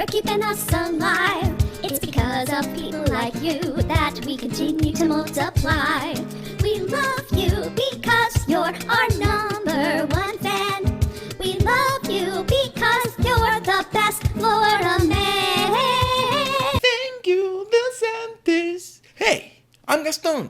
for keeping us alive. It's because of people like you that we continue to multiply. We love you because you're our number one fan. We love you because you're the best Florida man. Thank you, DeSantis. Hey, I'm Gaston,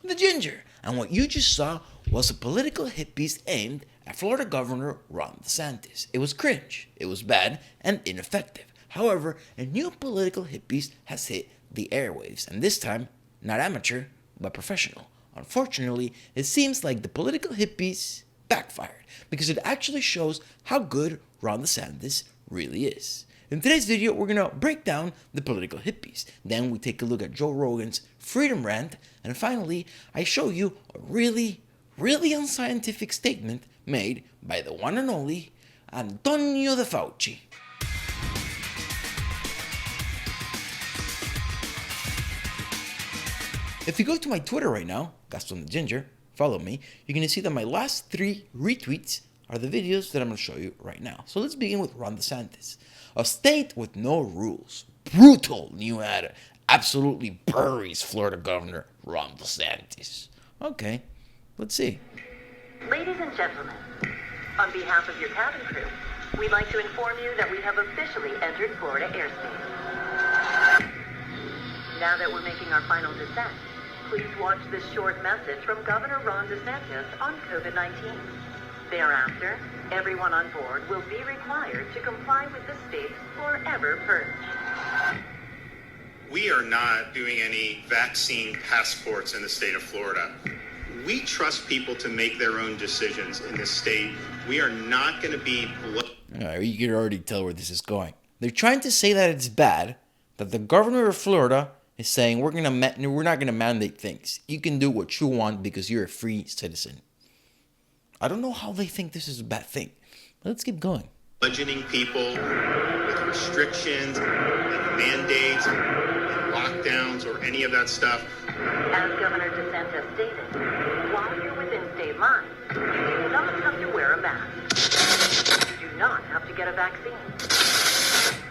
the ginger, and what you just saw was a political hit piece aimed at Florida Governor Ron DeSantis. It was cringe, it was bad, and ineffective. However, a new political hit piece has hit the airwaves, and this time, not amateur, but professional. Unfortunately, it seems like the political hit piece backfired, because it actually shows how good Ron DeSantis really is. In today's video, we're going to break down the political hit piece. Then we take a look at Joe Rogan's freedom rant, and finally, I show you a really unscientific statement made by the one and only Antonio de Fauci. If you go to my Twitter right now, Gaston the Ginger, follow me, you're going to see that my last 3 retweets are the videos that I'm going to show you right now. So let's begin with Ron DeSantis. A state with no rules. Brutal new ad. Absolutely buries Florida Governor Ron DeSantis. Okay, let's see. Ladies and gentlemen, on behalf of your cabin crew, we'd like to inform you that we have officially entered Florida airspace. Now that we're making our final descent, please watch this short message from Governor Ron DeSantis on COVID-19. Thereafter, everyone on board will be required to comply with the state's forever purge. We are not doing any vaccine passports in the state of Florida. We trust people to make their own decisions in this state. We are not going to be... You can already tell where this is going. They're trying to say that it's bad, that the governor of Florida is saying we're not going to mandate things. You can do what you want because you're a free citizen. I don't know how they think this is a bad thing. But let's keep going. Bludgeoning people with restrictions and mandates and lockdowns or any of that stuff. As Governor DeSantis stated, while you're within state lines, you do not have to wear a mask. You do not have to get a vaccine.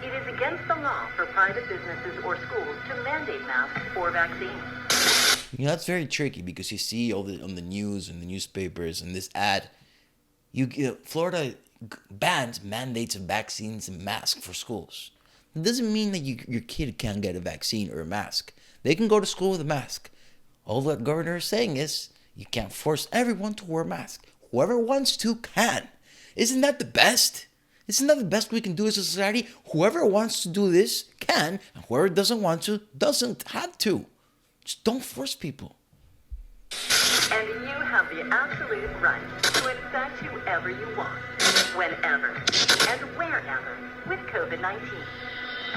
It is against the law for private businesses or schools to mandate masks or vaccines. You know, that's very tricky because you see on the news and the newspapers and this ad, Florida bans mandates of vaccines and masks for schools. It doesn't mean that your kid can't get a vaccine or a mask. They can go to school with a mask. All that governor is saying is you can't force everyone to wear a mask. Whoever wants to can. Isn't that the best? Isn't that the best we can do as a society? Whoever wants to do this can, and whoever doesn't want to doesn't have to. Just don't force people. And you have the absolute right to infect whoever you want, whenever, and wherever with COVID-19.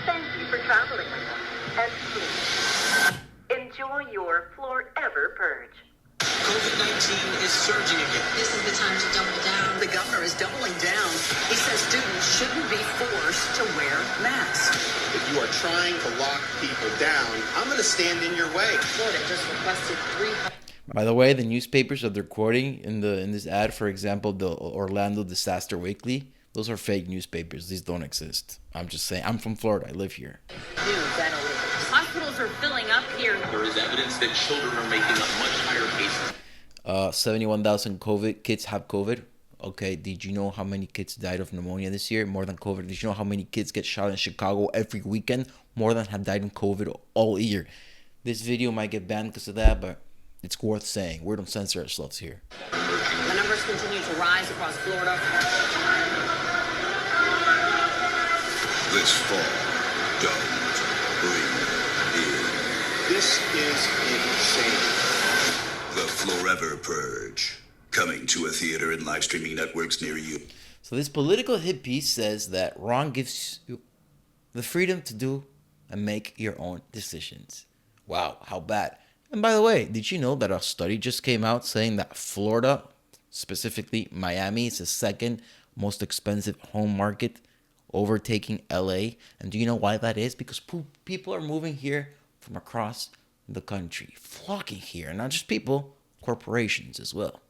Thank you for traveling with us, and please, enjoy your forever purge. COVID-19 is surging again. This is the time to double down. The governor is doubling down. He says students shouldn't be forced to wear masks. If you are trying to lock people down, I'm going to stand in your way. Florida just requested 300. By the way, the newspapers that they're quoting in this ad, for example, the Orlando Disaster Weekly, those are fake newspapers. These don't exist. I'm just saying. I'm from Florida. I live here. New ventilators. Hospitals are filling up here. There is evidence that children are making up much higher cases. 71,000 COVID kids have COVID. Okay, did you know how many kids died of pneumonia this year? More than COVID. Did you know how many kids get shot in Chicago every weekend? More than have died in COVID all year. This video might get banned because of that, but it's worth saying. We don't censor ourselves here. The numbers continue to rise across Florida. This fall, don't breathe in. This is insane. The Forever Purge, coming to a theater and live streaming networks near you. So this political hit piece says that Ron gives you the freedom to do and make your own decisions. Wow, how bad. And by the way, did you know that a study just came out saying that Florida, specifically Miami, is the second most expensive home market, overtaking LA? And do you know why that is? Because people are moving here from across the country, flocking here. Not just people, corporations as well.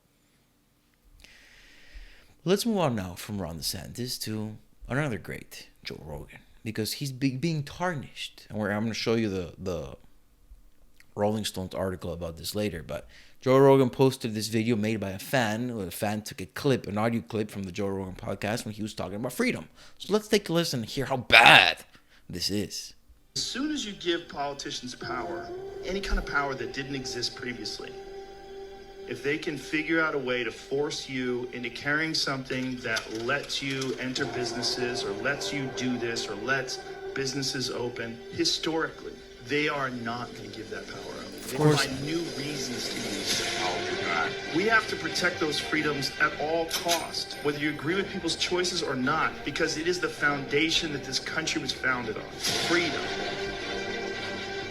Let's move on now from Ron DeSantis to another great, Joe Rogan. because he's being tarnished. And I'm going to show you the RollingStone's article about this later. But Joe Rogan posted this video made by a fan. A fan took an audio clip from the Joe Rogan podcast when he was talking about freedom. So let's take a listen and hear how bad this is. As soon as you give politicians power, any kind of power that didn't exist previously, if they can figure out a way to force you into carrying something that lets you enter businesses or lets you do this or lets businesses open, historically, they are not going to give that power up. They find new reasons to use it. We have to protect those freedoms at all costs, whether you agree with people's choices or not, because it is the foundation that this country was founded on. Freedom.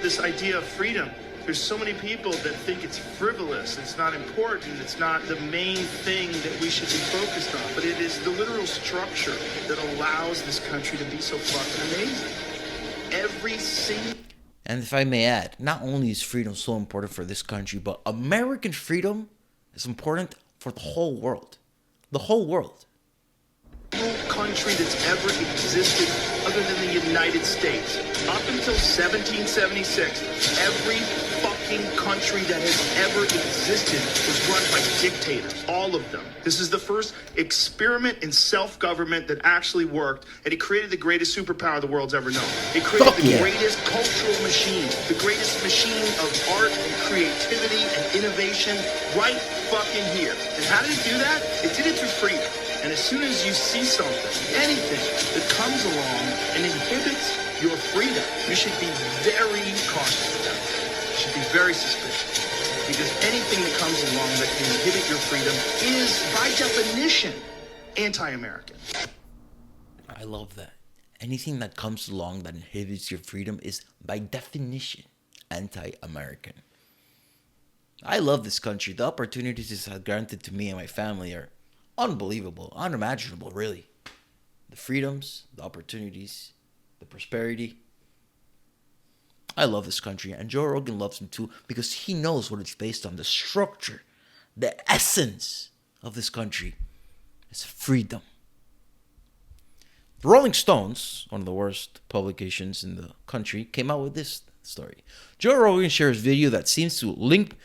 This idea of freedom, there's so many people that think it's frivolous, it's not important, it's not the main thing that we should be focused on, but it is the literal structure that allows this country to be so fucking amazing. Every single... And if I may add, not only is freedom so important for this country, but American freedom is important for the whole world. The whole world. No country that's ever existed other than the United States. Up until 1776, every fucking country that has ever existed was run by dictators. All of them. This is the first experiment in self-government that actually worked, and it created the greatest superpower the world's ever known. It created the greatest cultural machine, the greatest machine of art and creativity and innovation right fucking here. And how did it do that? It did it through freedom. And as soon as you see something, anything that comes along and inhibits your freedom, you should be very cautious of that. You should be very suspicious. Because anything that comes along that can inhibit your freedom is, by definition, anti-American. I love that. Anything that comes along that inhibits your freedom is, by definition, anti-American. I love this country. The opportunities it has granted to me and my family are unbelievable, unimaginable, really. The freedoms, the opportunities, the prosperity. I love this country, and Joe Rogan loves him too because he knows what it's based on. The structure, the essence of this country is freedom. The Rolling Stones, one of the worst publications in the country, came out with this story. Joe Rogan shares video that seems to link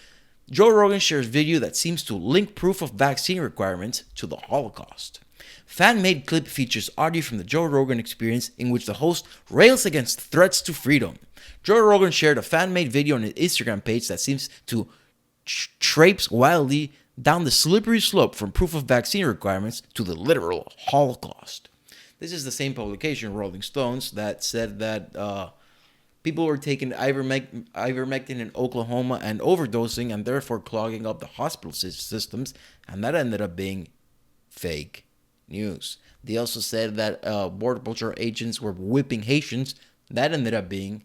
proof of vaccine requirements to the Holocaust. Fan-made clip features audio from the Joe Rogan Experience in which the host rails against threats to freedom. Joe Rogan shared a fan-made video on his Instagram page that seems to traipse wildly down the slippery slope from proof of vaccine requirements to the literal Holocaust. This is the same publication, Rolling Stones, that said that people were taking ivermectin in Oklahoma and overdosing and therefore clogging up the hospital systems, and that ended up being fake news. They also said that Border Patrol agents were whipping Haitians. That ended up being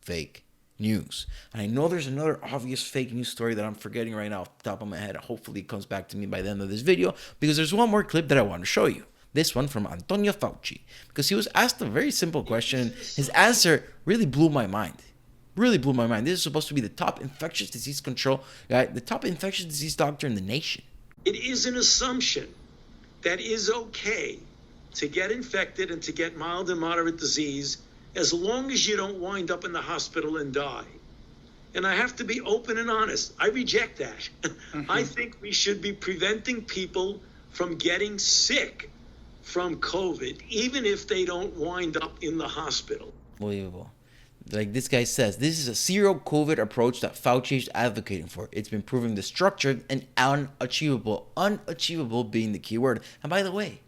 fake news. And I know there's another obvious fake news story that I'm forgetting right now off the top of my head. Hopefully it comes back to me by the end of this video, because there's one more clip that I want to show you. This one from Antonio Fauci, because he was asked a very simple question. His answer really blew my mind. This is supposed to be the top infectious disease control guy, the top infectious disease doctor in the nation. It is an assumption that is okay to get infected and to get mild and moderate disease as long as you don't wind up in the hospital and die. And I have to be open and honest. I reject that. I think we should be preventing people from getting sick from COVID, even if they don't wind up in the hospital. Unbelievable. Like this guy says, this is a zero COVID approach that Fauci is advocating for. It's been proven destructive and unachievable. Unachievable being the key word. And by the way,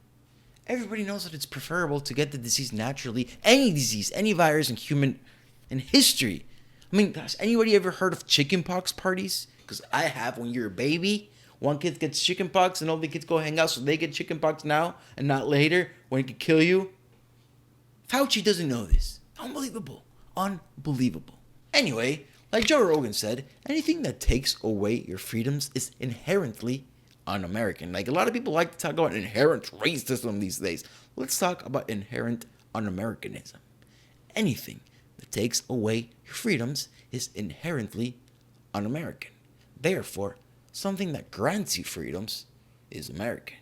everybody knows that it's preferable to get the disease naturally. Any disease, any virus in history. I mean, has anybody ever heard of chickenpox parties? Because I have. When you're a baby, one kid gets chickenpox and all the kids go hang out so they get chickenpox now and not later when it could kill you. Fauci doesn't know this. Unbelievable. Unbelievable. Anyway, like Joe Rogan said, anything that takes away your freedoms is inherently un-American. Like a lot of people like to talk about inherent racism these days. Let's talk about inherent un-Americanism. Anything that takes away your freedoms is inherently un-American. Therefore, something that grants you freedoms is American.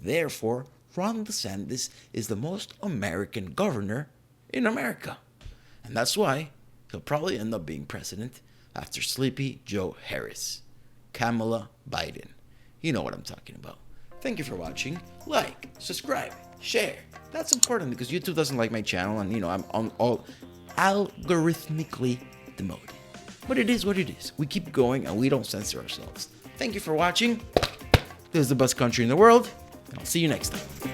Therefore, Ron DeSantis is the most American governor in America. And that's why he'll probably end up being president after Sleepy Joe Harris, Kamala Biden. You know what I'm talking about. Thank you for watching. Like, subscribe, share. That's important because YouTube doesn't like my channel and, I'm on all algorithmically demoted. But it is what it is. We keep going and we don't censor ourselves. Thank you for watching. This is the best country in the world, and I'll see you next time.